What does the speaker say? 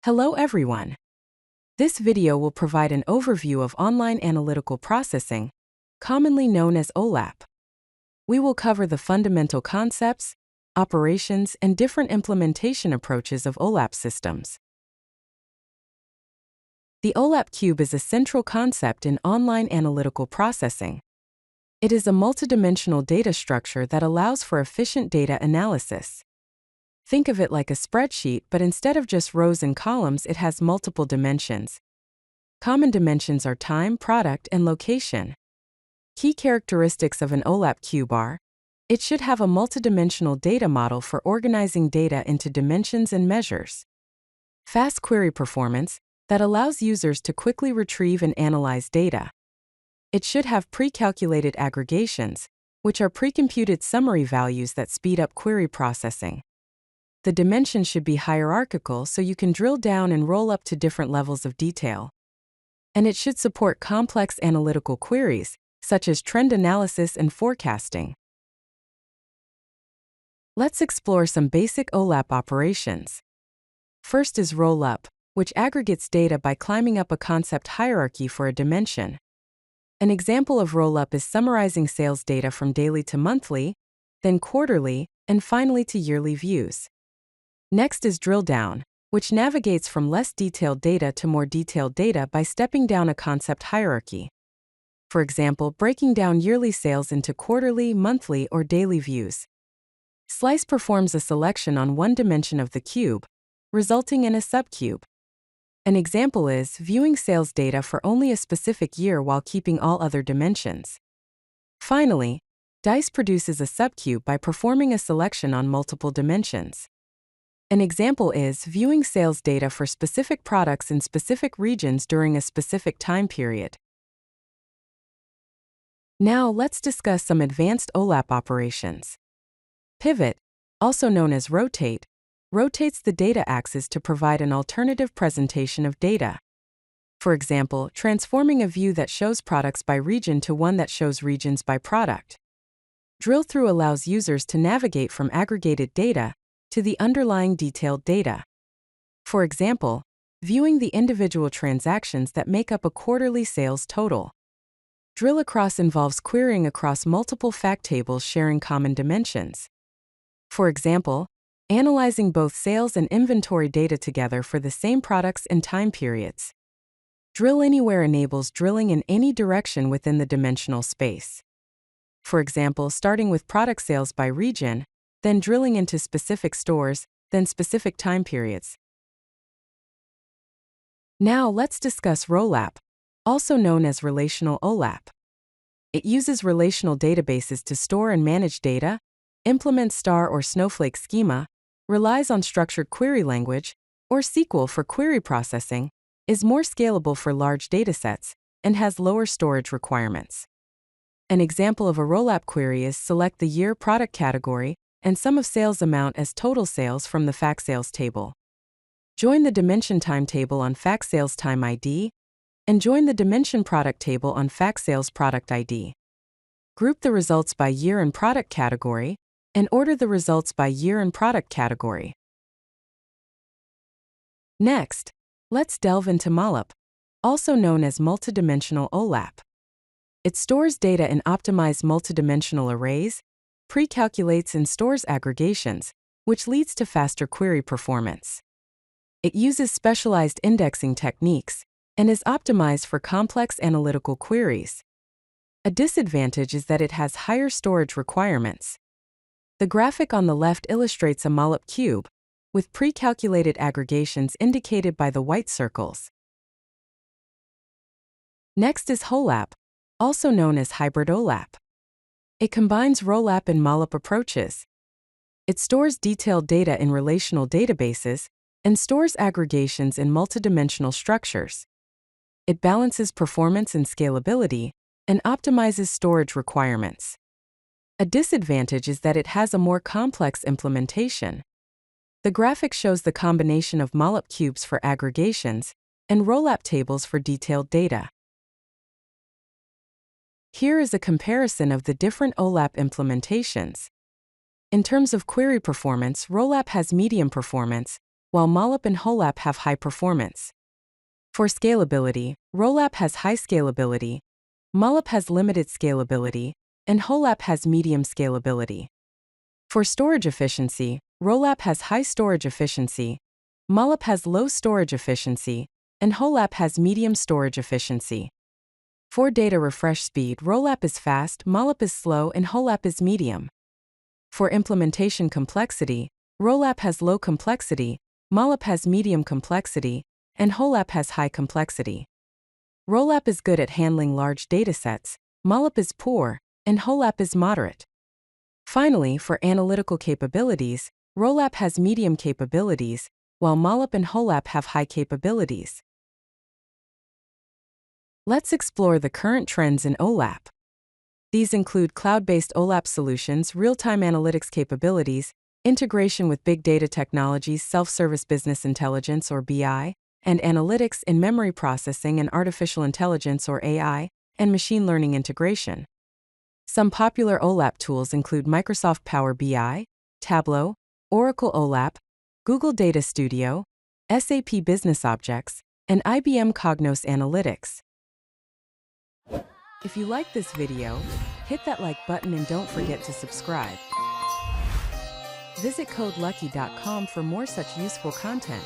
Hello everyone. This video will provide an overview of online analytical processing, commonly known as OLAP. We will cover the fundamental concepts, operations, and different implementation approaches of OLAP systems. The OLAP cube is a central concept in online analytical processing. It is a multidimensional data structure that allows for efficient data analysis. Think of it like a spreadsheet, but instead of just rows and columns, it has multiple dimensions. Common dimensions are time, product, and location. Key characteristics of an OLAP cube are: it should have a multidimensional data model for organizing data into dimensions and measures. Fast query performance that allows users to quickly retrieve and analyze data. It should have pre-calculated aggregations, which are pre-computed summary values that speed up query processing. The dimensions should be hierarchical so you can drill down and roll up to different levels of detail. And it should support complex analytical queries, such as trend analysis and forecasting. Let's explore some basic OLAP operations. First is ROLAP, which aggregates data by climbing up a concept hierarchy for a dimension. An example of ROLAP is summarizing sales data from daily to monthly, then quarterly, and finally to yearly views. Next is drill down, which navigates from less detailed data to more detailed data by stepping down a concept hierarchy. For example, breaking down yearly sales into quarterly, monthly, or daily views. Slice performs a selection on one dimension of the cube, resulting in a subcube. An example is viewing sales data for only a specific year while keeping all other dimensions. Finally, dice produces a subcube by performing a selection on multiple dimensions. An example is viewing sales data for specific products in specific regions during a specific time period. Now let's discuss some advanced OLAP operations. Pivot, also known as rotate, rotates the data axis to provide an alternative presentation of data. For example, transforming a view that shows products by region to one that shows regions by product. Drill through allows users to navigate from aggregated data to the underlying detailed data. For example, viewing the individual transactions that make up a quarterly sales total. Drill across involves querying across multiple fact tables sharing common dimensions. For example, analyzing both sales and inventory data together for the same products and time periods. Drill anywhere enables drilling in any direction within the dimensional space. For example, starting with product sales by region, then drilling into specific stores, then specific time periods. Now let's discuss ROLAP, also known as relational OLAP. It uses relational databases to store and manage data, implements star or snowflake schema, relies on structured query language, or SQL for query processing, is more scalable for large datasets, and has lower storage requirements. An example of a ROLAP query is select the year product category and sum of sales amount as total sales from the fact sales table. Join the dimension time table on fact sales time ID, and join the dimension product table on fact sales product ID. Group the results by year and product category, and order the results by year and product category. Next, let's delve into MOLAP, also known as multidimensional OLAP. It stores data in optimized multidimensional arrays, pre-calculates and stores aggregations, which leads to faster query performance. It uses specialized indexing techniques and is optimized for complex analytical queries. A disadvantage is that it has higher storage requirements. The graphic on the left illustrates a MOLAP cube, with pre-calculated aggregations indicated by the white circles. Next is HOLAP, also known as hybrid OLAP. It combines ROLAP and MOLAP approaches. It stores detailed data in relational databases and stores aggregations in multidimensional structures. It balances performance and scalability and optimizes storage requirements. A disadvantage is that it has a more complex implementation. The graphic shows the combination of MOLAP cubes for aggregations and ROLAP tables for detailed data. Here is a comparison of the different OLAP implementations. In terms of query performance, ROLAP has medium performance, while MOLAP and HOLAP have high performance. For scalability, ROLAP has high scalability, MOLAP has limited scalability, and HOLAP has medium scalability. For storage efficiency, ROLAP has high storage efficiency, MOLAP has low storage efficiency, and HOLAP has medium storage efficiency. For data refresh speed, ROLAP is fast, MOLAP is slow, and HOLAP is medium. For implementation complexity, ROLAP has low complexity, MOLAP has medium complexity, and HOLAP has high complexity. ROLAP is good at handling large datasets, MOLAP is poor, and HOLAP is moderate. Finally, for analytical capabilities, ROLAP has medium capabilities, while MOLAP and HOLAP have high capabilities. Let's explore the current trends in OLAP. These include cloud-based OLAP solutions, real-time analytics capabilities, integration with big data technologies, self-service business intelligence or BI, and analytics in memory processing and artificial intelligence or AI, and machine learning integration. Some popular OLAP tools include Microsoft Power BI, Tableau, Oracle OLAP, Google Data Studio, SAP Business Objects, and IBM Cognos Analytics. If you like this video, hit that like button and don't forget to subscribe. Visit codelucky.com for more such useful content.